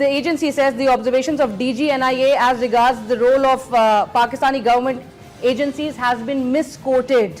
the agency says the observations of DG NIA as regards the role of Pakistani government agencies has been misquoted.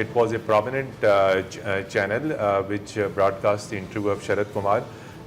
it was a prominent channel which broadcast the interview of Sharad Kumar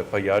FIR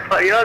FIR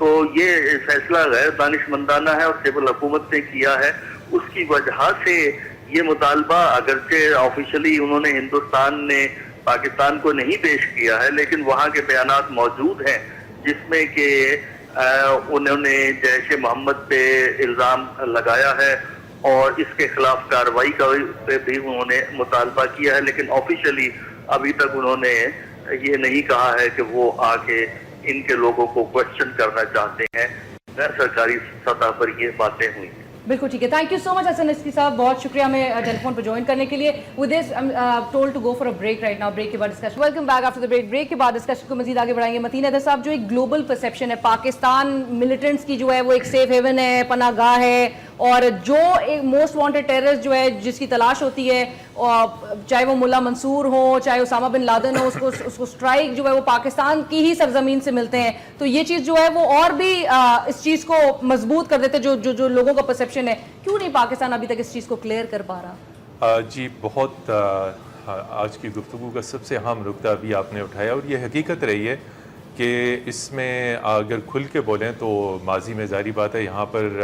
تو یہ فیصلہ غیر دانشمندانہ ہے اور civil حکومت نے کیا ہے. اس کی وجہ سے یہ مطالبہ اگرچہ آفیشلی انہوں نے ہندوستان نے پاکستان کو نہیں پیش کیا ہے لیکن وہاں کے بیانات موجود ہیں جس میں کہ انہوں نے جیش محمد پہ الزام لگایا ہے اور اس کے خلاف کارروائی پہ بھی انہوں نے مطالبہ کیا ہے, لیکن آفیشلی ابھی تک انہوں نے یہ نہیں کہا ہے کہ وہ آ کے ان کے لوگوں کو کوشچن کرنا چاہتے ہیں. غیر سرکاری سطح پر یہ باتیں ہوئی ہیں. بالکل ٹھیک ہے. تھینک یو سو مچ حسن نسکی صاحب, بہت شکریہ ہمیں ٹیلی فون پہ جوائن کرنے کے لیے. With this told to go for a break right now. Break کے بعد discussion, welcome back after the break کے بعد ڈسکشن کو مزید آگے بڑھائیں گے. متین حیدر صاحب, جو ایک گلوبل پرسیپشن ہے پاکستان ملیٹنٹس کی جو ہے وہ ایک سیف ہیون ہے, پناہ گاہ ہے, اور جو ایک موسٹ وانٹڈ ٹیررسٹ جو ہے جس کی تلاش ہوتی ہے, چاہے وہ ملا منصور ہو چاہے اسامہ بن لادن ہو, اس کو اسٹرائک جو ہے وہ پاکستان کی ہی سرزمین سے ملتے ہیں. تو یہ چیز جو ہے وہ اور بھی اس چیز کو مضبوط کر دیتے جو لوگوں کا پرسیپشن ہے. کیوں نہیں پاکستان ابھی تک اس چیز کو کلیئر کر پا رہا؟ جی بہت آج کی گفتگو کا سب سے اہم نقطہ ابھی آپ نے اٹھایا, اور یہ حقیقت رہی ہے کہ اس میں اگر کھل کے بولیں تو ماضی میں ظاہری بات ہے یہاں پر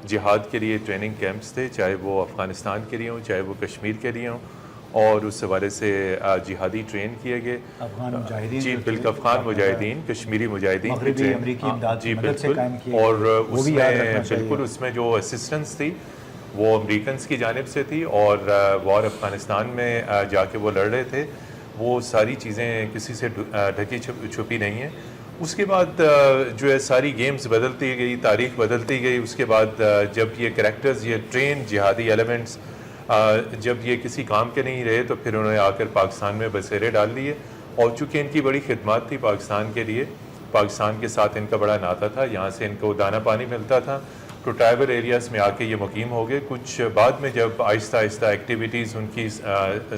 جہاد کے لیے ٹریننگ کیمپس تھے, چاہے وہ افغانستان کے لیے ہوں چاہے وہ کشمیر کے لیے ہوں, اور اس حوالے سے جہادی ٹرین کیے گئے افغان مجاہدین. جی بالکل, افغان مجاہدین, کشمیری مجاہدین, مغربی امریکی امداد جی کی مدد سے بالکل, قائم کیے, اور اس میں بالکل بالکل اس میں جو اسسٹنس تھی وہ امریکنس کی جانب سے تھی, اور وار افغانستان میں جا کے وہ لڑ رہے تھے. وہ ساری چیزیں کسی سے ڈھکی چھپی نہیں ہیں. اس کے بعد جو ہے ساری گیمز بدلتی گئی, تاریخ بدلتی گئی. اس کے بعد جب یہ کریکٹرز, یہ ٹرین جہادی ایلیمنٹس جب یہ کسی کام کے نہیں رہے تو پھر انہوں نے آ کر پاکستان میں بسیرے ڈال لیے. اور چونکہ ان کی بڑی خدمات تھی پاکستان کے لیے, پاکستان کے ساتھ ان کا بڑا ناتا تھا, یہاں سے ان کو دانہ پانی ملتا تھا, تو ٹرائبل ایریاز میں آ کے یہ مقیم ہو گئے. کچھ بعد میں جب آہستہ آہستہ ایکٹیویٹیز ان کی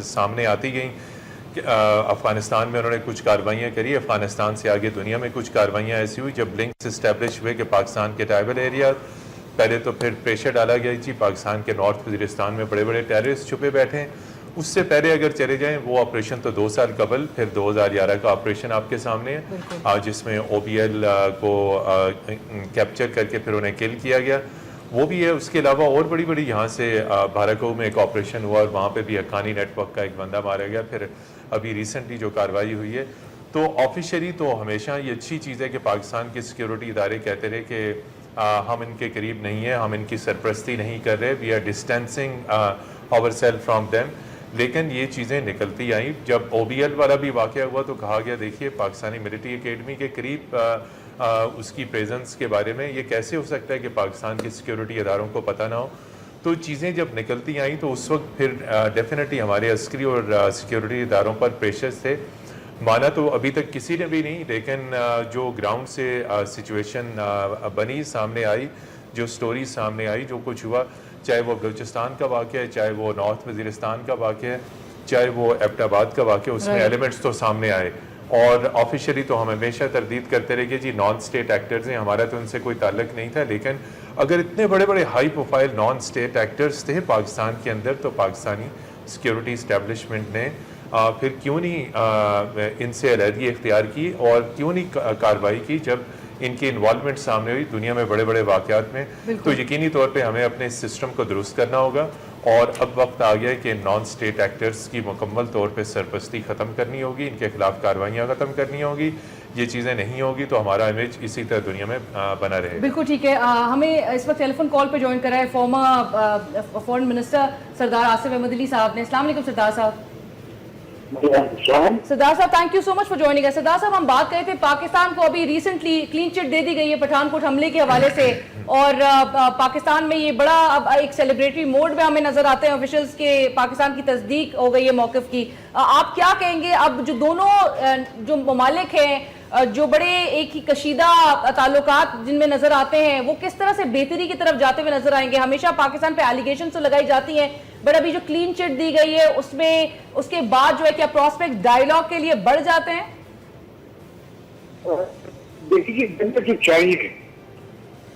سامنے آتی گئیں, افغانستان میں انہوں نے کچھ کاروائیاں کری, افغانستان سے آگے دنیا میں کچھ کاروائیاں ایسی ہوئی جب لنکس اسٹیبلش ہوئے کہ پاکستان کے ٹرائبل ایریاز, پہلے تو پھر پریشر ڈالا گیا جی پاکستان کے نارتھ وزیرستان میں بڑے بڑے ٹیررسٹ چھپے بیٹھے ہیں. اس سے پہلے اگر چلے جائیں وہ آپریشن تو 2 سال قبل, پھر 2011 کا آپریشن آپ کے سامنے ہے جس میں OBL کو کیپچر کر کے پھر انہیں کل کیا گیا, وہ بھی ہے. اس کے علاوہ اور بڑی بڑی یہاں سے بھارکو میں ایک آپریشن ہوا اور وہاں پہ بھی حقانی نیٹ ورک کا ایک بندہ مارا گیا. پھر ابھی ریسنٹلی جو کارروائی ہوئی ہے, تو آفیشلی تو ہمیشہ یہ اچھی چیز ہے کہ پاکستان کے سیکیورٹی ادارے کہتے رہے کہ ہم ان کے قریب نہیں ہیں, ہم ان کی سرپرستی نہیں کر رہے, we are distancing our self from them. لیکن یہ چیزیں نکلتی آئیں. جب OBL والا بھی واقعہ ہوا تو کہا گیا دیکھیے پاکستانی ملٹری اکیڈمی کے قریب اس کی پریزنس کے بارے میں یہ کیسے ہو سکتا ہے کہ پاکستان کے سیکیورٹی اداروں کو پتہ نہ ہو. تو چیزیں جب نکلتی آئیں تو اس وقت پھر ڈیفینیٹلی ہمارے عسکری اور سیکیورٹی اداروں پر پریشرز تھے. مانا تو ابھی تک کسی نے بھی نہیں, لیکن جو گراؤنڈ سے سچویشن بنی, سامنے آئی, جو سٹوری سامنے آئی, جو کچھ ہوا, چاہے وہ بلوچستان کا واقعہ ہے, چاہے وہ نارتھ وزیرستان کا واقعہ ہے, چاہے وہ ایبٹ آباد کا واقعہ, اس میں ایلیمنٹس تو سامنے آئے. اور آفیشلی تو ہم ہمیشہ تردید کرتے رہے کہ جی نان اسٹیٹ ایکٹرز ہیں, ہمارا تو ان سے کوئی تعلق نہیں تھا. لیکن اگر اتنے بڑے بڑے high profile non state actors تھے پاکستان کے اندر, تو پاکستانی سیکیورٹی اسٹیبلشمنٹ نے پھر کیوں نہیں ان سے علیحدگی اختیار کی اور کیوں نہیں کارروائی کی جب ان کی انوالومنٹ سامنے ہوئی دنیا میں بڑے بڑے واقعات میں. تو یقینی طور پہ ہمیں اپنے سسٹم کو درست کرنا ہوگا, اور اب وقت آ گیا ہے کہ نان اسٹیٹ ایکٹرز کی مکمل طور پہ سرپرستی ختم کرنی ہوگی, ان کے خلاف کارروائیاں ختم کرنی ہوگی. یہ چیزیں نہیں ہوگی تو ہمارا امیج اسی طرح دنیا میں بنا رہے گا. بالکل ٹھیک ہے. ہمیں اس وقت ٹیلی فون کال پہ جوائن کرا ہے فارمر فورن منسٹر سردار آصف احمد علی صاحب نے. السلام علیکم سردار صاحب. سردار صاحب thank you so much for joining. سردار صاحب ہم بات کر رہے تھے پاکستان کو ابھی ریسنٹلی کلین چٹ دے دی گئی ہے پٹھان کوٹ حملے کے حوالے سے, اور پاکستان میں یہ بڑا اب ایک سیلیبریٹری موڈ میں ہمیں نظر آتے ہیں آفیشلز کے, پاکستان کی تصدیق ہو گئی ہے موقف کی. آپ کیا کہیں گے اب جو دونوں جو ممالک ہیں جو بڑے ایک ہی کشیدہ تعلقات جن میں نظر آتے ہیں, وہ کس طرح سے بہتری کی طرف جاتے ہوئے نظر آئیں گے؟ ہمیشہ پاکستان پہ ایلیگیشن تو لگائی جاتی ہیں, بٹ ابھی جو کلین چٹ دی گئی ہے اس میں اس کے بعد جو ہے کیا پراسپیکٹ ڈائیلاگ کے لیے بڑھ جاتے ہیں؟ دیکھیے بننا تو چاہیے,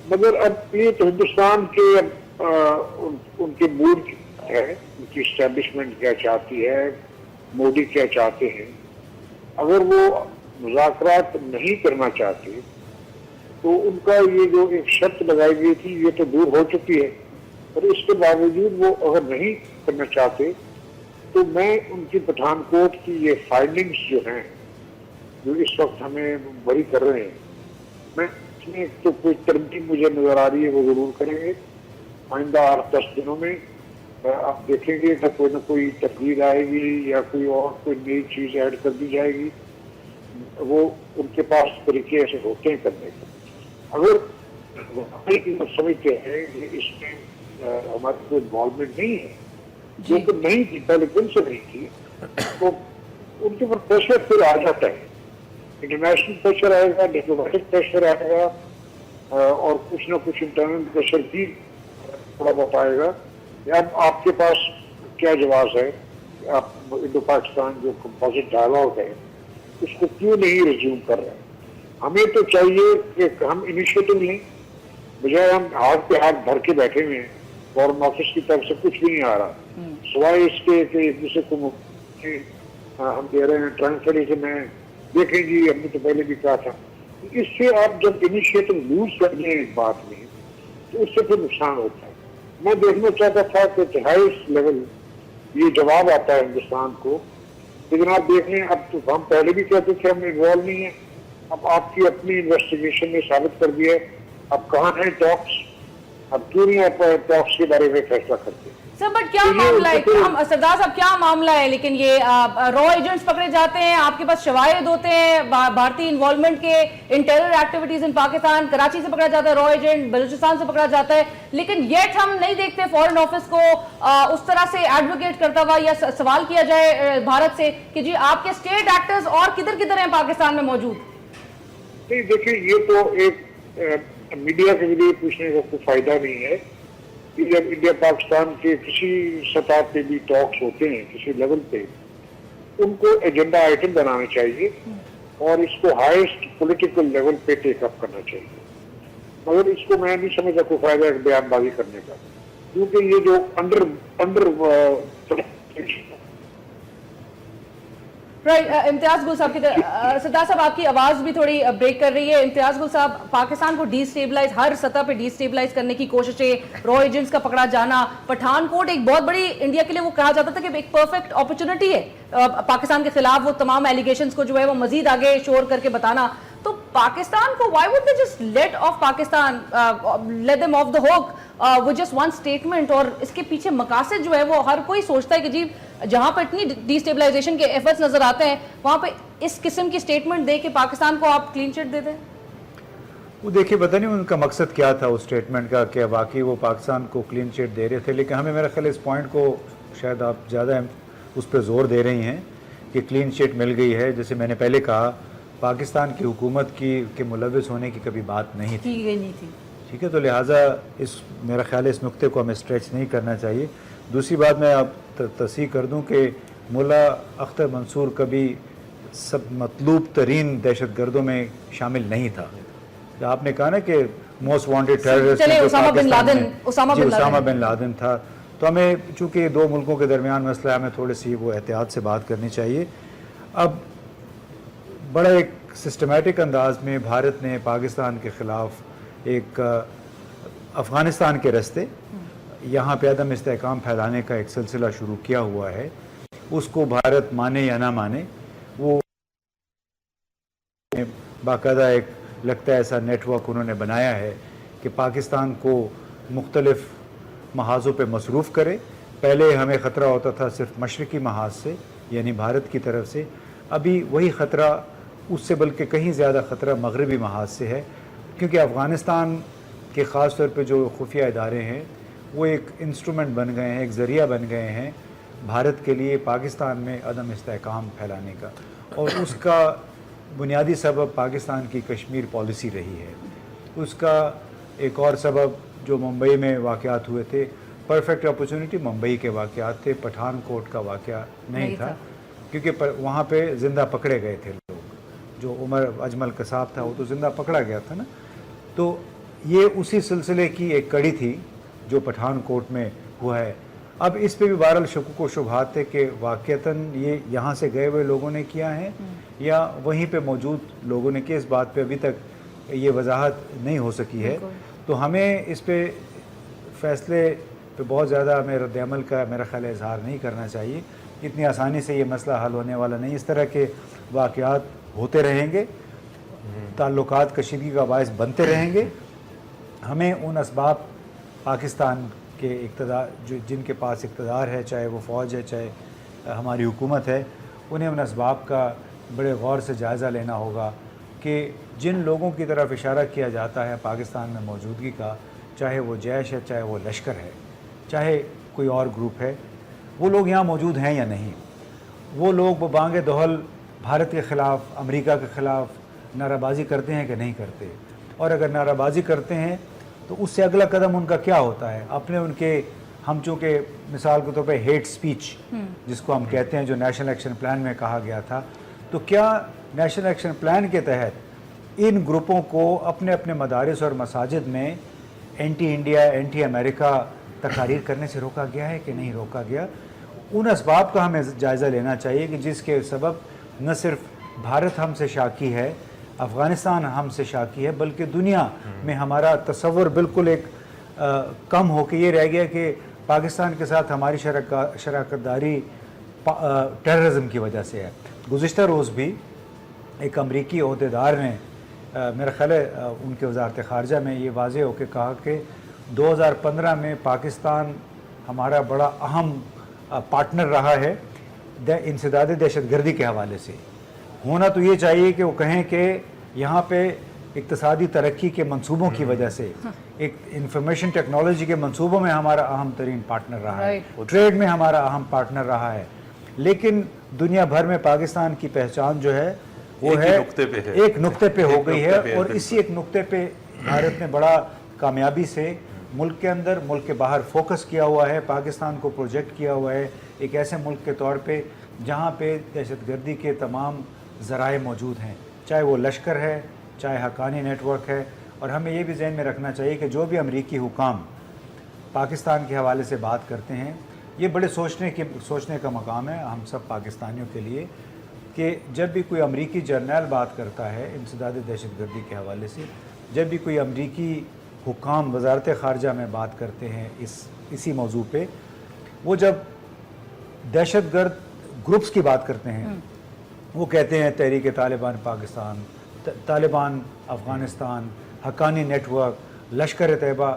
مگر اب یہ تو ہندوستان کے ان کے موڈ ہے, ان کی اسٹیبلشمنٹ کیا چاہتی ہے, مودی کیا چاہتے ہیں. اگر وہ مذاکرات نہیں کرنا چاہتے تو ان کا یہ جو ایک شرط لگائی گئی تھی یہ تو دور ہو چکی ہے، اور اس کے باوجود وہ اگر نہیں کرنا چاہتے تو میں ان کی پٹھان کوٹ کی یہ فائنڈنگز جو ہیں جو اس وقت ہمیں بری کر رہے ہیں، میں اس میں تو کوئی ترمیم مجھے نظر آ رہی ہے وہ ضرور کریں گے آئندہ 8-10 دنوں میں۔ آپ دیکھیں گے کہ کوئی نہ کوئی تبدیل آئے گی یا کوئی اور کوئی نئی چیز ایڈ کر دی جائے گی، وہ ان کے پاس طریقے ایسے ہوتے ہیں کرنے کے۔ اگر سمجھتے ہیں کہ اس میں ہماری کوئی انوالومنٹ نہیں ہے، جو کہ نہیں تھی پہلے دن سے نہیں تھی، تو ان کے اوپر پریشر پھر آ جاتا ہے، انٹرنیشنل پریشر آئے گا، ڈپلومیٹک پریشر آئے گا، اور کچھ نہ کچھ انٹرنل پریشر بھی تھوڑا بہت آئے گا۔ اب آپ کے پاس کیا جواز ہے؟ آپ انڈو پاکستان جو کمپوزٹ ڈائلاگ ہے اس کو کیوں نہیں ریزیوم کر رہے ہیں؟ ہمیں تو چاہیے کہ ہم انیشیٹو لیں، بجائے ہم ہاتھ پہ ہاتھ بھر کے بیٹھے ہوئے ہیں، فورن آفس کی طرف سے کچھ بھی نہیں آ رہا سوائے اس کے کہ ایک دوسرے کو ہم دے رہے ہیں ٹرانسلیشن میں، دیکھیں جی ہم نے تو پہلے بھی کہا تھا۔ اس سے آپ جب انیشیٹو لوز کر دیں ایک بات میں تو اس سے پھر نقصان ہوتا ہے۔ میں دیکھنا چاہتا تھا کہ ہائیسٹ لیول یہ جواب آتا ہے ہندوستان کو، لیکن آپ دیکھ لیں اب تو ہم پہلے بھی کہتے تھے ہم انوالو نہیں ہیں، اب آپ کی اپنی انویسٹیگیشن نے ثابت کر دیا ہے۔ اب کہاں ہیں ٹاکس؟ اب کیوں نہیں آپ ٹاکس کے بارے میں فیصلہ کرتے؟ سر بٹ کیا معاملہ ہے سردار صاحب، کیا معاملہ ہے؟ لیکن یہ را ایجنٹس پکڑے جاتے ہیں، آپ کے پاس شواہد ہوتے ہیں بھارتی انوالومنٹ کے ان ٹیرر ایکٹیویٹیز ان پاکستان، کراچی سے پکڑا جاتا ہے را ایجنٹ، بلوچستان سے پکڑا جاتا ہے، لیکن یٹ ہم نہیں دیکھتے فورن آفس کو اس طرح سے ایڈوکیٹ کرتا ہوا یا سوال کیا جائے بھارت سے کہ جی آپ کے اسٹیٹ ایکٹرز اور کدھر کدھر ہیں پاکستان میں موجود؟ نہیں دیکھیں، یہ تو ایک میڈیا کے ذریعے پوچھنے کا کوئی فائدہ نہیں ہے کہ جب انڈیا پاکستان کے کسی سطح پہ بھی ٹاکس ہوتے ہیں کسی لیول پہ، ان کو ایجنڈا آئٹم بنانا چاہیے اور اس کو ہائیسٹ پولیٹیکل لیول پہ ٹیک اپ کرنا چاہیے، مگر اس کو میں نہیں سمجھتا کوئی فائدہ ہے بیان بازی کرنے کا، کیونکہ یہ جو انڈر امتیاز گل صاحب کی سردار صاحب آپ کی آواز بھی تھوڑی بریک کر رہی ہے۔ امتیاز گل صاحب، پاکستان کو ڈی سٹیبلائز ہر سطح پہ ڈی سٹیبلائز کرنے کی کوششیں، را ایجنٹس کا پکڑا جانا، پٹھان کوٹ ایک بہت بڑی انڈیا کے لیے وہ کہا جاتا تھا کہ ایک پرفیکٹ اپرچونٹی ہے پاکستان کے خلاف وہ تمام ایلیگیشنز کو جو ہے وہ مزید آگے شور کر کے بتانا، تو پاکستان کو why would they just let off Pakistan let them off the hook with just one statement? اور اس کے پیچھے مقاصد جو ہے وہ ہر کوئی سوچتا ہے کہ جی جہاں پہ اتنی ڈی اسٹیبلائزیشن کے ایفرٹس نظر آتے ہیں وہاں پہ اس قسم کی اسٹیٹمنٹ دے کے پاکستان کو آپ کلین چٹ دے دیں؟ وہ دیکھیے پتہ نہیں ان کا مقصد کیا تھا اس اسٹیٹمنٹ کا کہ واقعی وہ پاکستان کو کلین چٹ دے رہے تھے، لیکن ہمیں میرا خیال اس پوائنٹ کو شاید آپ زیادہ اس پہ زور دے رہی ہیں کہ کلین چٹ مل گئی ہے۔ جیسے میں نے پہلے کہا، پاکستان کی حکومت کے ملوث ہونے کی کبھی بات نہیں تھی، ٹھیک ہے، تو لہٰذا میرا خیال ہے اس نقطے کو ہمیں اسٹریچ نہیں کرنا چاہیے۔ دوسری بات میں آپ تصحیح کر دوں کہ ملا اختر منصور کبھی سب مطلوب ترین دہشت گردوں میں شامل نہیں تھا۔ آپ نے کہا نا کہ most wanted terrorist Osama bin Laden تھا، تو ہمیں چونکہ دو ملکوں کے درمیان مسئلہ ہے، ہمیں تھوڑی سی وہ احتیاط سے بات کرنی چاہیے۔ اب بڑا ایک سسٹمیٹک انداز میں بھارت نے پاکستان کے خلاف ایک افغانستان کے راستے یہاں پہ عدم استحکام پھیلانے کا ایک سلسلہ شروع کیا ہوا ہے۔ اس کو بھارت مانے یا نہ مانے، وہ باقاعدہ ایک لگتا ہے ایسا نیٹ ورک انہوں نے بنایا ہے کہ پاکستان کو مختلف محاذوں پہ مصروف کرے۔ پہلے ہمیں خطرہ ہوتا تھا صرف مشرقی محاذ سے، یعنی بھارت کی طرف سے، ابھی وہی خطرہ اس سے بلکہ کہیں زیادہ خطرہ مغربی محاذ سے ہے، کیونکہ افغانستان کے خاص طور پہ جو خفیہ ادارے ہیں وہ ایک انسٹرومنٹ بن گئے ہیں، ایک ذریعہ بن گئے ہیں بھارت کے لیے پاکستان میں عدم استحکام پھیلانے کا، اور اس کا بنیادی سبب پاکستان کی کشمیر پالیسی رہی ہے۔ اس کا ایک اور سبب جو ممبئی میں واقعات ہوئے تھے، پرفیکٹ اپرچونٹی ممبئی کے واقعات تھے، پٹھان کوٹ کا واقعہ نہیں تھا، کیونکہ وہاں پہ زندہ پکڑے گئے تھے لوگ، جو عمر اجمل قصاب تھا وہ تو زندہ پکڑا گیا تھا نا، تو یہ اسی سلسلے کی ایک کڑی تھی جو پٹھان کوٹ میں ہوا ہے۔ اب اس پہ بھی بہرحال شکوک و شبہات ہے کہ واقعتاً یہ یہاں سے گئے ہوئے لوگوں نے کیا ہے یا وہیں پہ موجود لوگوں نے کیا، اس بات پہ ابھی تک یہ وضاحت نہیں ہو سکی ہے. تو ہمیں اس پہ فیصلے پہ بہت زیادہ ہمیں رد عمل کا میرا خیال ہے اظہار نہیں کرنا چاہیے. اتنی آسانی سے یہ مسئلہ حل ہونے والا نہیں. اس طرح کے واقعات ہوتے رہیں گے, تعلقات کشیدگی کا باعث بنتے رہیں گے. ہمیں ان اسباب پاکستان کے اقتدار جن کے پاس اقتدار ہے, چاہے وہ فوج ہے چاہے ہماری حکومت ہے, انہیں ان اسباب کا بڑے غور سے جائزہ لینا ہوگا کہ جن لوگوں کی طرف اشارہ کیا جاتا ہے پاکستان میں موجودگی کا, چاہے وہ جیش ہے چاہے وہ لشکر ہے چاہے کوئی اور گروپ ہے, وہ لوگ یہاں موجود ہیں یا نہیں. وہ لوگ وہ بانگ دہل بھارت کے خلاف, امریکہ کے خلاف نعرہ بازی کرتے ہیں کہ نہیں کرتے, اور اگر نعرہ بازی کرتے ہیں تو اس سے اگلا قدم ان کا کیا ہوتا ہے. اپنے ان کے ہم چونکہ مثال کے طور پہ ہیٹ سپیچ جس کو ہم کہتے ہیں جو نیشنل ایکشن پلان میں کہا گیا تھا, تو کیا نیشنل ایکشن پلان کے تحت ان گروپوں کو اپنے اپنے مدارس اور مساجد میں اینٹی انڈیا اینٹی امریکہ تقاریر کرنے سے روکا گیا ہے کہ نہیں روکا گیا. ان اسباب کا ہمیں جائزہ لینا چاہیے کہ جس کے سبب نہ صرف بھارت ہم سے شاکی ہے, افغانستان ہم سے شاکی ہے, بلکہ دنیا میں ہمارا تصور بالکل ایک کم ہو کے یہ رہ گیا کہ پاکستان کے ساتھ ہماری شراکت داری ٹیررزم کی وجہ سے ہے. گزشتہ روز بھی ایک امریکی عہدیدار نے میرا خیال ہے ان کے وزارت خارجہ میں یہ واضح ہو کے کہا کہ 2015 میں پاکستان ہمارا بڑا اہم پارٹنر رہا ہے انسداد دہشت گردی کے حوالے سے. ہونا تو یہ چاہیے کہ وہ کہیں کہ یہاں پہ اقتصادی ترقی کے منصوبوں کی وجہ سے, ایک انفارمیشن ٹیکنالوجی کے منصوبوں میں ہمارا اہم ترین پارٹنر رہا ہے, ٹریڈ میں ہمارا اہم پارٹنر رہا ہے, لیکن دنیا بھر میں پاکستان کی پہچان جو ہے وہ ہے ایک نقطے پہ ہو گئی ہے. اور اسی ایک نقطے پہ بھارت نے بڑا کامیابی سے ملک کے اندر ملک کے باہر فوکس کیا ہوا ہے, پاکستان کو پروجیکٹ کیا ہوا ہے ایک ایسے ملک کے طور پہ جہاں پہ دہشت گردی کے تمام ذرائع موجود ہیں, چاہے وہ لشکر ہے چاہے حقانی نیٹ ورک ہے. اور ہمیں یہ بھی ذہن میں رکھنا چاہیے کہ جو بھی امریکی حکام پاکستان کے حوالے سے بات کرتے ہیں, یہ بڑے سوچنے کا مقام ہے ہم سب پاکستانیوں کے لیے کہ جب بھی کوئی امریکی جرنیل بات کرتا ہے انسداد دہشت گردی کے حوالے سے, جب بھی کوئی امریکی حکام وزارت خارجہ میں بات کرتے ہیں اسی موضوع پہ, وہ جب دہشت گرد گروپس کی بات کرتے ہیں وہ کہتے ہیں تحریک طالبان پاکستان, طالبان افغانستان, حقانی نیٹ ورک, لشکر طیبہ.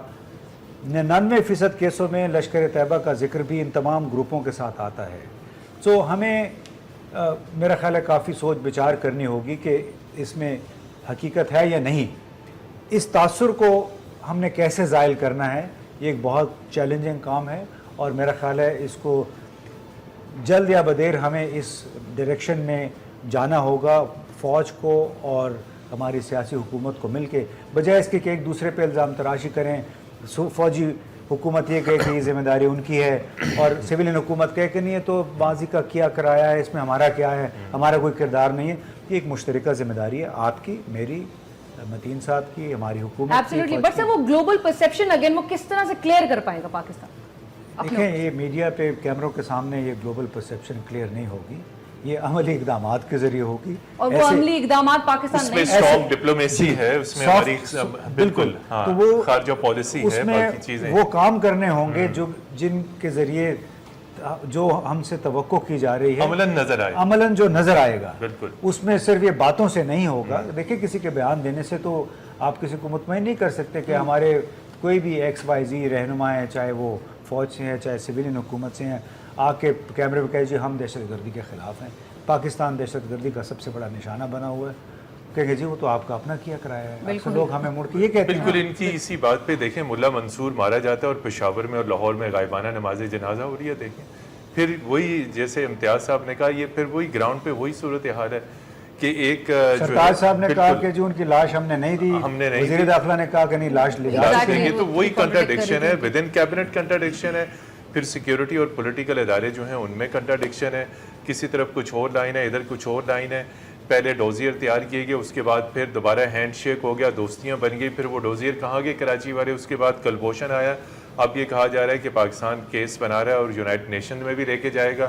99% کیسوں میں لشکر طیبہ کا ذکر بھی ان تمام گروپوں کے ساتھ آتا ہے. سو ہمیں میرا خیال ہے کافی سوچ بچار کرنی ہوگی کہ اس میں حقیقت ہے یا نہیں. اس تاثر کو ہم نے کیسے زائل کرنا ہے, یہ ایک بہت چیلنجنگ کام ہے, اور میرا خیال ہے اس کو جلد یا بدیر ہمیں اس ڈائریکشن میں جانا ہوگا, فوج کو اور ہماری سیاسی حکومت کو مل کے, بجائے اس کے کہ ایک دوسرے پہ الزام تراشی کریں. فوجی حکومت یہ کہے کہ یہ ذمہ داری ان کی ہے اور سویلین حکومت کہے کہ نہیں ہے تو ماضی کا کیا کرایا ہے, اس میں ہمارا کیا ہے, ہمارا کوئی کردار نہیں ہے. یہ ایک مشترکہ ذمہ داری ہے, آپ کی, میری, متین صاحب کی, ہماری حکومت کی. ایبسلیوٹلی. بٹ سر وہ گلوبل پرسیپشن اگین وہ کس طرح سے کلیئر کر پائے گا پاکستان؟ دیکھیں یہ میڈیا پہ کیمروں کے سامنے یہ گلوبل پرسیپشن کلیئر نہیں ہوگی, یہ عملی اقدامات کے ذریعے ہوگی. اور وہ عملی اقدامات پاکستان نہیں, اسٹرانگ ڈپلومیسی ہے اس میں, ہماری بالکل خارجہ پالیسی ہے, باقی چیزیں وہ کام کرنے ہوں گے جن کے ذریعے جو ہم سے توقع کی جا رہی ہے عملاً جو نظر آئے گا. بالکل اس میں صرف یہ باتوں سے نہیں ہوگا. دیکھیں کسی کے بیان دینے سے تو آپ کسی کو مطمئن نہیں کر سکتے کہ ہمارے کوئی بھی XYZ رہنما ہے, چاہے وہ فوج سے ہیں چاہے سویلین حکومت سے ہیں, آ کے کیمرے پہ کہے جی ہم دہشت گردی کے خلاف ہیں, پاکستان دہشت گردی کا سب سے بڑا نشانہ بنا ہوا ہے, کہے جی وہ تو آپ کا اپنا کیا کرایا ہے. اکثر لوگ ہمیں مڑ کے یہ کہتے ہیں. بالکل ان کی اسی بات پہ دیکھیں ملا منصور مارا جاتا ہے اور پشاور میں اور لاہور میں غائبانہ نماز جنازہ ہو رہی ہے. دیکھیں پھر وہی جیسے امتیاز صاحب نے کہا, یہ پھر وہی گراؤنڈ پہ وہی صورتحال ہے کہ ایک سرتاج صاحب نے کہا کہ جو ان کی لاش ہم نے نہیں دی, وزیر داخلہ نے کہا کہ نہیں لاش لے جائیں. یہ تو وہی کنٹراڈکشن ہے, ود ان کیبنٹ کنٹراڈکشن ہے. پھر سیکیورٹی اور پولیٹیکل ادارے جو ہیں ان میں کنٹراڈکشن ہے, کسی طرف کچھ اور لائن ہے, ادھر کچھ اور لائن ہے. پہلے ڈوزیئر تیار کیے گئے, اس کے بعد پھر دوبارہ ہینڈ شیک ہو گیا, دوستیاں بن گئی, پھر وہ ڈوزیئر کہاں گئے کراچی والے, اس کے بعد کلبھوشن آیا. اب یہ کہا جا رہا ہے کہ پاکستان کیس بنا رہا ہے اور یونائٹڈ نیشن میں بھی لے کے جائے گا.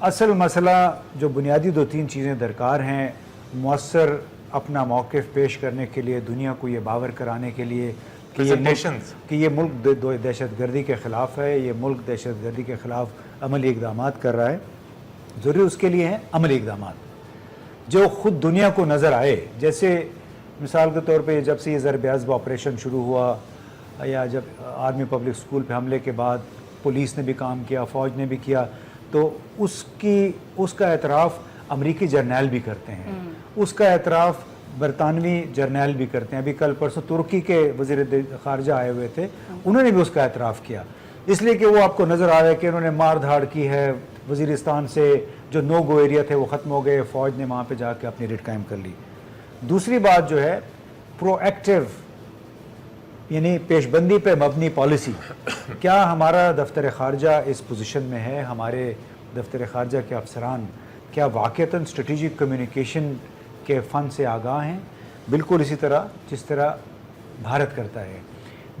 اصل مسئلہ جو بنیادی 2-3 چیزیں درکار ہیں مؤثر اپنا موقف پیش کرنے کے لیے، دنیا کو یہ باور کرانے کے لیے کہ یہ ملک دہشت گردی کے خلاف ہے، یہ ملک دہشت گردی کے خلاف عملی اقدامات کر رہا ہے. ضروری اس کے لیے ہیں عملی اقدامات جو خود دنیا کو نظر آئے. جیسے مثال کے طور پہ جب سے یہ ضرب عضب آپریشن شروع ہوا، یا جب آرمی پبلک اسکول پہ حملے کے بعد پولیس نے بھی کام کیا، فوج نے بھی کیا، تو اس کا اعتراف امریکی جرنیل بھی کرتے ہیں، اس کا اعتراف برطانوی جرنیل بھی کرتے ہیں. ابھی کل پرسوں ترکی کے وزیر خارجہ آئے ہوئے تھے، انہوں نے بھی اس کا اعتراف کیا، اس لیے کہ وہ آپ کو نظر آ رہا ہے کہ انہوں نے مار دھاڑ کی ہے. وزیرستان سے جو نو گو ایریا تھے وہ ختم ہو گئے، فوج نے وہاں پہ جا کے اپنی ریٹ قائم کر لی. دوسری بات جو ہے پرو ایکٹیو، یعنی پیش بندی پہ مبنی پالیسی. کیا ہمارا دفتر خارجہ اس پوزیشن میں ہے؟ ہمارے دفتر خارجہ کے افسران کیا واقعتاً اسٹریٹجک کمیونیکیشن کے فن سے آگاہ ہیں؟ بالکل اسی طرح جس طرح بھارت کرتا ہے.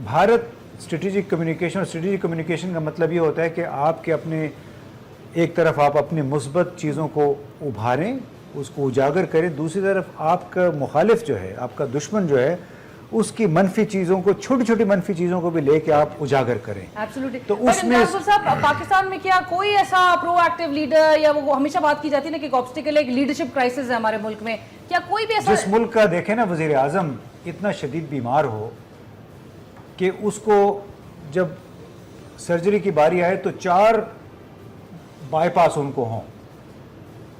بھارت اسٹریٹجک کمیونیکیشن کا مطلب یہ ہوتا ہے کہ آپ کے اپنے ایک طرف آپ اپنی مثبت چیزوں کو ابھاریں، اس کو اجاگر کریں، دوسری طرف آپ کا مخالف جو ہے، آپ کا دشمن جو ہے، اس کی منفی چیزوں کو، چھوٹی چھوٹی منفی چیزوں کو بھی لے کے آپ اجاگر کریں. تو اس میں پاکستان میں کیا کوئی ایسا پرو ایکٹیو لیڈر، یا وہ ہمیشہ بات کی جاتی ہے نا کہ ایک آبسٹیکل، ایک لیڈرشپ کرائسس ہے ہمارے ملک میں، کیا کوئی بھی ایسا جس ملک کا دیکھیں نا وزیر اعظم اتنا شدید بیمار ہو کہ اس کو جب سرجری کی باری آئے تو 4 بائی پاس ان کو ہوں،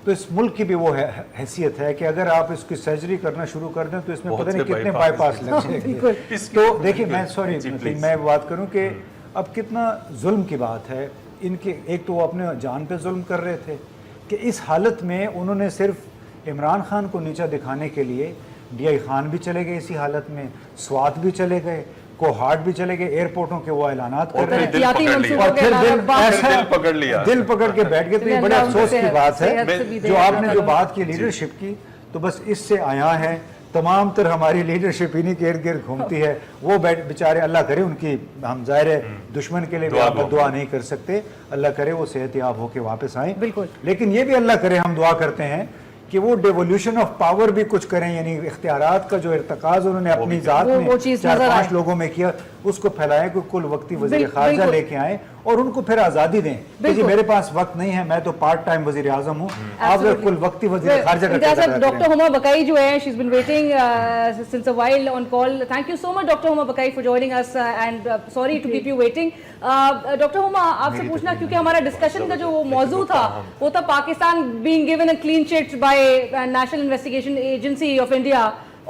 تو اس ملک کی بھی وہ حیثیت ہے کہ اگر آپ اس کی سرجری کرنا شروع کر دیں تو اس میں پتہ نہیں کتنے بائی پاس لگ جائیں گے. تو دیکھیں میں بات کروں کہ اب کتنا ظلم کی بات ہے ان کے. ایک تو وہ اپنے جان پہ ظلم کر رہے تھے کہ اس حالت میں انہوں نے صرف عمران خان کو نیچا دکھانے کے لیے ڈی آئی خان بھی چلے گئے، اسی حالت میں سوات بھی چلے گئے، کوہاٹ بھی چلے گئے، ایئرپورٹوں کے وہ اعلانات کر رہے ہیں، اور پھر دل پکڑ کے بیٹھ گئے. تو یہ بڑے افسوس کی بات ہے جو آپ نے جو بات کی لیڈرشپ کی، تو بس اس سے آیا ہے. تمام تر ہماری لیڈرشپ انہی کے ارد گرد گھومتی ہے. وہ بیچارے اللہ کرے ان کی، ہم ظاہر ہے دشمن کے لیے بھی آپ دعا نہیں کر سکتے، اللہ کرے وہ صحت یاب ہو کے واپس آئیں. لیکن یہ بھی اللہ کرے، ہم دعا کرتے ہیں کہ وہ ڈیولیوشن آف پاور بھی کچھ کریں، یعنی اختیارات کا جو ارتکاز انہوں نے اپنی ذات میں 4-5 لوگوں میں کیا، اس کو پھیلائیں کہ کل وقتی وزیر خارجہ لے کے آئیں اور ان کو پھر آزادی دیں کہ جی میرے پاس وقت نہیں ہے، میں تو پارٹ ٹائم وزیر اعظم ہوں، آپ کل وقتی وزیر خارجہ کا کردار کریں. ڈاکٹر ہما بقائی جو ہے she's been waiting since a while on call. Thank you so much Dr. Huma Baqai for joining us and sorry to keep you waiting. Doctor ہما آپ سے پوچھنا، کیونکہ ہمارا ڈسکشن کا جو موضوع تھا وہ تھا Pakistan being given a clean sheet by National Investigation Agency of India,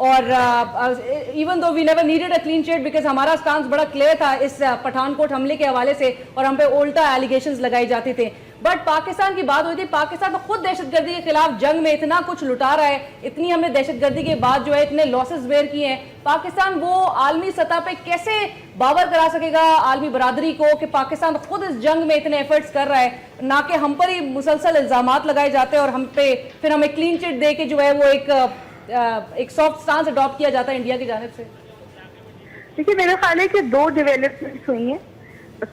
اور even though we never needed a clean sheet because ہمارا اسٹانس بڑا کلیئر تھا اس پٹھان کوٹ حملے کے حوالے سے، اور ہم پہ الٹا ایلیگیشنز لگائی جاتے تھے. بٹ پاکستان کی بات ہوئی تھی، پاکستان تو خود دہشت گردی کے خلاف جنگ میں اتنا کچھ لٹا رہا ہے، اتنی ہم نے دہشت گردی کے بعد جو ہے اتنے لاسز بیئر کیے ہیں. پاکستان وہ عالمی سطح پہ کیسے باور کرا سکے گا عالمی برادری کو کہ پاکستان خود اس جنگ میں اتنے ایفرٹس کر رہا ہے، نہ کہ ہم پر ہی مسلسل الزامات لگائے جاتے ہیں اور ہم پہ پھر ہمیں کلین چٹ دے کے جو ہے وہ ایک سافٹ سٹانس اڈاپٹ کیا جاتا ہے انڈیا کی جانب سے. دیکھیے میرا خیال ہے کہ 2 ڈیولپمنٹس ہوئی ہیں.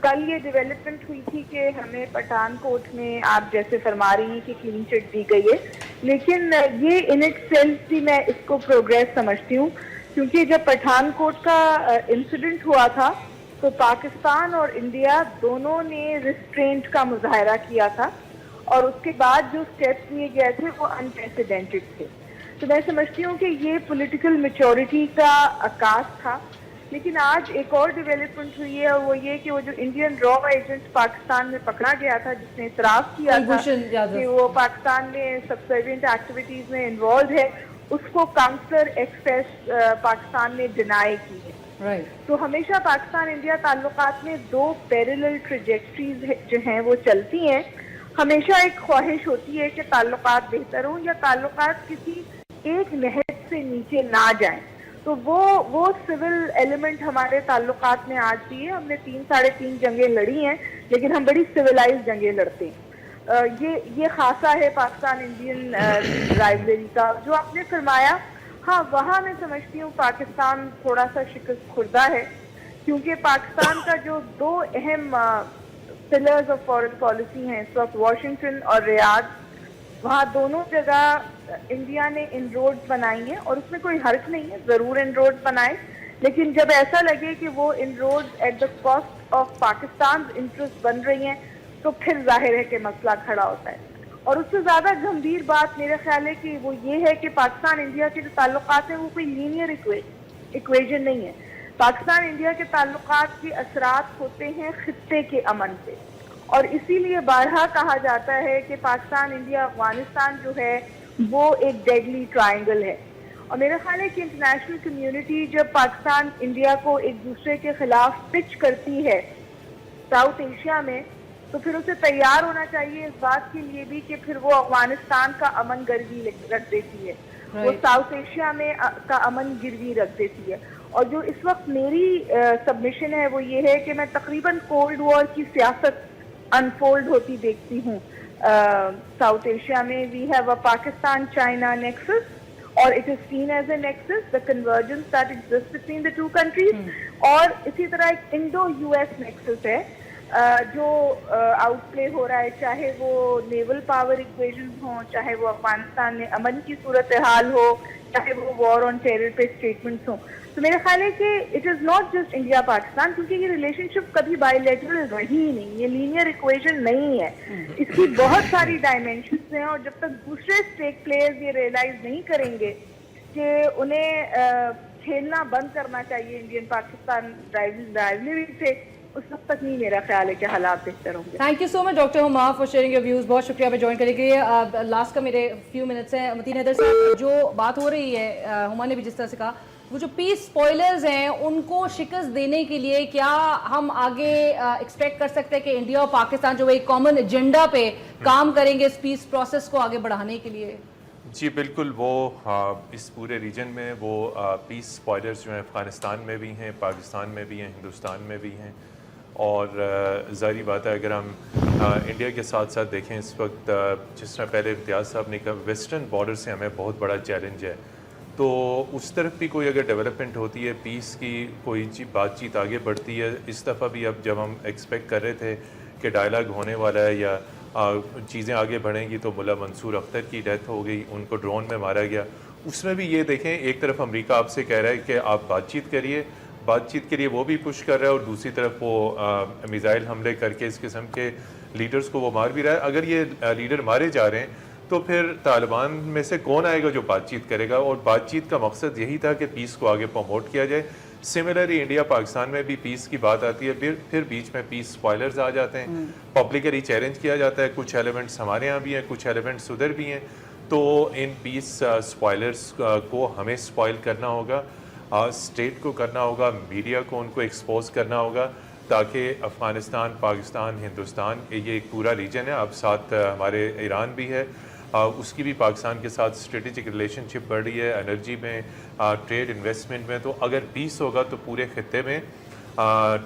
کل یہ ڈیولپمنٹ ہوئی تھی کہ ہمیں پٹھان کوٹ میں آپ جیسے فرما رہی ہیں کہ کلین چٹ دی گئی ہے، لیکن یہ ان اٹ سیلف بھی میں اس کو پروگریس سمجھتی ہوں، کیونکہ جب پٹھان کوٹ کا انسیڈنٹ ہوا تھا تو پاکستان اور انڈیا دونوں نے ریسٹرینٹ کا مظاہرہ کیا تھا، اور اس کے بعد جو اسٹیپس لیے گئے تھے وہ انپریسیڈنٹڈ تھے. تو میں سمجھتی ہوں کہ یہ پولیٹیکل میچورٹی کا عکاس تھا. لیکن آج ایک اور ڈیولپمنٹ ہوئی ہے، اور وہ یہ کہ وہ جو انڈین را ایجنٹ پاکستان میں پکڑا گیا تھا جس نے اعتراف کیا تھا کہ وہ پاکستان میں سبسروینٹ ایکٹیویٹیز میں انوالوڈ ہے، اس کو کاؤنسلر ایکسیس پاکستان نے ڈینائی کی ہے. تو ہمیشہ پاکستان انڈیا تعلقات میں 2 پیرلل ٹریجیکٹریز جو ہیں وہ چلتی ہیں. ہمیشہ ایک خواہش ہوتی ہے کہ تعلقات بہتر ہوں یا تعلقات کسی ایک نہج سے نیچے نہ جائیں. تو وہ سول ایلیمنٹ ہمارے تعلقات میں آج بھی ہے. ہم نے 3-3.5 جنگیں لڑی ہیں، لیکن ہم بڑی سویلائز جنگیں لڑتے ہیں. یہ خاصہ ہے پاکستان انڈین رائیولری کا. جو آپ نے فرمایا، ہاں وہاں میں سمجھتی ہوں پاکستان تھوڑا سا شکست خوردہ ہے، کیونکہ پاکستان کا جو 2 اہم pillars of foreign policy ہیں اس وقت واشنگٹن اور ریاض, وہاں دونوں جگہ انڈیا نے ان روڈز بنائی ہیں اور اس میں کوئی حرج نہیں ہے, ضرور ان روڈز بنائیں, لیکن جب ایسا لگے کہ وہ inroads at the cost of Pakistan interest بن رہی ہیں تو پھر ظاہر ہے کہ مسئلہ کھڑا ہوتا ہے. اور اس سے زیادہ گمبھیر بات میرا خیال ہے کہ وہ یہ ہے کہ پاکستان انڈیا کے جو تعلقات ہیں وہ کوئی لینئر ایکویژن نہیں ہے. پاکستان انڈیا کے تعلقات کے اثرات ہوتے ہیں خطے کے امن پہ, اور اسی لیے بارہا کہا جاتا ہے کہ پاکستان انڈیا افغانستان جو ہے وہ ایک ڈیڈلی ٹرائنگل ہے. اور میرا خیال ہے کہ انٹرنیشنل کمیونٹی جب پاکستان انڈیا کو ایک دوسرے کے خلاف پچ کرتی ہے ساؤتھ ایشیا میں, تو پھر اسے تیار ہونا چاہیے اس بات کے لیے بھی کہ پھر وہ افغانستان کا امن گروی رکھ دیتی ہے, وہ ساؤتھ ایشیا میں کا امن گروی رکھ دیتی ہے. اور جو اس وقت میری سبمیشن ہے وہ یہ ہے کہ میں تقریباً کولڈ وار کی سیاست انفولڈ ہوتی دیکھتی ہوں ساؤتھ ایشیا میں. We have a Pakistan China nexus, اور it is seen as a nexus the convergence that exist between the two countries, اور اسی طرح ایک انڈو یو ایس نیکسس ہے جو آؤٹ پلے ہو رہا ہے, چاہے وہ نیول پاور ایکویژنز ہوں, چاہے وہ افغانستان میں امن کی صورتحال ہو, چاہے وہ وار آن ٹیرر پہ اسٹیٹمنٹس ہوں. تو میرا خیال ہے کہ it is not just India Pakistan, کیونکہ یہ ریلیشن شپ کبھی بائی لیٹرل رہی ہی نہیں, یہ لینئر ایکویژن نہیں ہے, اس کی بہت ساری ڈائمینشنز ہیں. اور جب تک دوسرے اسٹیک پلیئرز یہ ریئلائز نہیں کریں گے کہ انہیں کھیلنا بند کرنا چاہیے انڈین پاکستان رائیولری سے, اس وقت تک نہیں میرا خیال ہے کہ حالات بہتر ہوں گے. Thank you so much doctor ہما فار شیئرنگ یور ویوز. بہت شکریہ ہمیں جوائن کرنے کے لیے. لاسٹ کا میرے فیو منٹس ہیں. متین حیدر صاحب, جو بات ہو رہی ہے, ہما نے بھی جس طرح سے کہا, وہ جو پیس اسپوائلرز ہیں ان کو شکست دینے کے لیے کیا ہم آگے ایکسپیکٹ کر سکتے ہیں کہ انڈیا اور پاکستان جو ایک کامن ایجنڈا پہ کام کریں گے اس پیس پروسیس کو آگے بڑھانے کے لیے؟ جی بالکل, وہ اس پورے ریجن میں وہ پیس اسپوائلرز جو ہیں افغانستان میں بھی ہیں, پاکستان میں بھی ہیں, ہندوستان میں بھی ہیں. اور ظاہری بات ہے اگر ہم انڈیا کے ساتھ ساتھ دیکھیں اس وقت جس طرح پہلے امتیاز صاحب نے کہا ویسٹرن بارڈر سے ہمیں بہت بڑا چیلنج ہے, تو اس طرف بھی کوئی اگر ڈیولپمنٹ ہوتی ہے, پیس کی کوئی بات چیت آگے بڑھتی ہے. اس دفعہ بھی اب جب ہم ایکسپیکٹ کر رہے تھے کہ ڈائلاگ ہونے والا ہے یا چیزیں آگے بڑھیں گی, تو ملا منصور اختر کی ڈیتھ ہو گئی, ان کو ڈرون میں مارا گیا. اس میں بھی یہ دیکھیں ایک طرف امریکہ آپ سے کہہ رہا ہے کہ آپ بات چیت کریے, بات چیت کے لیے وہ بھی پش کر رہا ہے, اور دوسری طرف وہ میزائل حملے کر کے اس قسم کے لیڈرز کو وہ مار بھی رہا ہے. اگر یہ لیڈر مارے جا رہے ہیں تو پھر طالبان میں سے کون آئے گا جو بات چیت کرے گا؟ اور بات چیت کا مقصد یہی تھا کہ پیس کو آگے پروموٹ کیا جائے. سملرلی انڈیا پاکستان میں بھی پیس کی بات آتی ہے, پھر بیچ میں پیس اسپوائلرز آ جاتے ہیں, پبلکلی چیلنج کیا جاتا ہے. کچھ ایلیمنٹس ہمارے ہاں بھی ہیں, کچھ ایلیمنٹس ادھر بھی ہیں. تو ان پیس اسپوائلرز کو ہمیں اسپوائل کرنا ہوگا, اسٹیٹ کو کرنا ہوگا, میڈیا کو ان کو ایکسپوز کرنا ہوگا, تاکہ افغانستان, پاکستان, ہندوستان, یہ ایک پورا ریجن ہے. اب ساتھ ہمارے ایران بھی ہے, اس کی بھی پاکستان کے ساتھ اسٹریٹجک ریلیشن شپ بڑھ رہی ہے, انرجی میں, ٹریڈ انویسٹمنٹ میں. تو اگر پیس ہوگا تو پورے خطے میں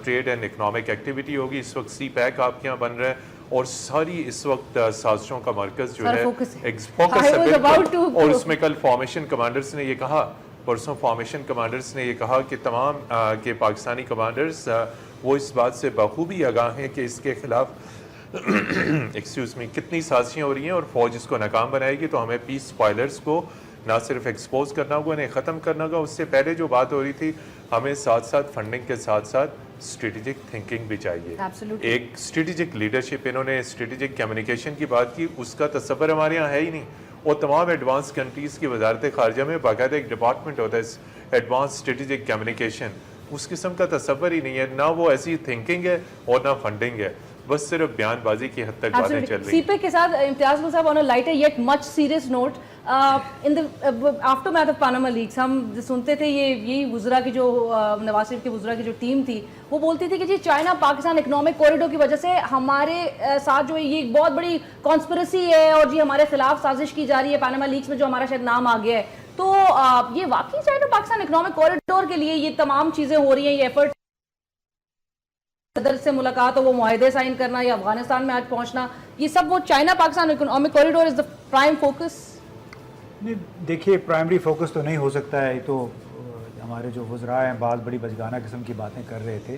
ٹریڈ اینڈ اکنامک ایکٹیویٹی ہوگی. اس وقت سی پیک آپ کے یہاں بن رہا ہے, اور ساری اس وقت سازشوں کا مرکز جو ہے فوکس ہے بالکل. اور اس میں کل فارمیشن کمانڈرز نے یہ کہا, پرسوں فارمیشن کمانڈرز نے یہ کہا کہ تمام کے پاکستانی کمانڈرز وہ اس بات سے بخوبی آگاہ ہیں کہ اس کے خلاف کتنی سازشیں ہو رہی ہیں, اور فوج اس کو ناکام بنائے گی. تو ہمیں پیس اسپوائلرز کو نہ صرف ایکسپوز کرنا ہوگا, انہیں ختم کرنا ہوگا. اس سے پہلے جو بات ہو رہی تھی, ہمیں ساتھ ساتھ فنڈنگ کے ساتھ ساتھ اسٹریٹجک تھنکنگ بھی چاہیے. ایک اسٹریٹجک لیڈرشپ, انہوں نے اسٹریٹجک کمیونیکیشن کی بات کی, اس کا تصور ہمارے یہاں ہے ہی نہیں. اور تمام ایڈوانس کنٹریز کی وزارت خارجہ میں باقاعدہ ایک ڈپارٹمنٹ ہوتا ہے ایڈوانس اسٹریٹجک کمیونیکیشن. اس قسم کا تصور ہی نہیں ہے, نہ وہ ایسی تھنکنگ ہے اور نہ فنڈنگ ہے, بس صرف بیان بازی کی حد تک باتیں چل رہی ہیں. سی پیک کے ساتھ امتیاز صاحب on a lighter yet much serious note, in the aftermath of Panama leaks ہم سنتے تھے یہی وزراء کی جو نواز شریف کے وزراء کی جو ٹیم تھی وہ بولتی تھی کہ جی چائنا پاکستان اکنامک کوریڈور کی وجہ سے ہمارے ساتھ جو ہے یہ ایک بہت بڑی کانسپریسی ہے, اور جی ہمارے خلاف سازش کی جا رہی ہے پاناما لیکس میں جو ہمارا شاید نام آ گیا ہے. تو یہ واقعی چائنا پاکستان اکنامک کوریڈور کے لیے یہ تمام چیزیں ہو رہی ہیں, یہ ایفرٹ صدر سے ملاقات اور وہ معاہدے سائن کرنا یا افغانستان میں آج پہنچنا, یہ سب وہ China Pakistan economic corridor is the prime focus? دیکھیے پرائمری فوکس تو نہیں ہو سکتا ہے. یہ تو ہمارے جو وزراء ہیں بعض بڑی بچگانہ قسم کی باتیں کر رہے تھے,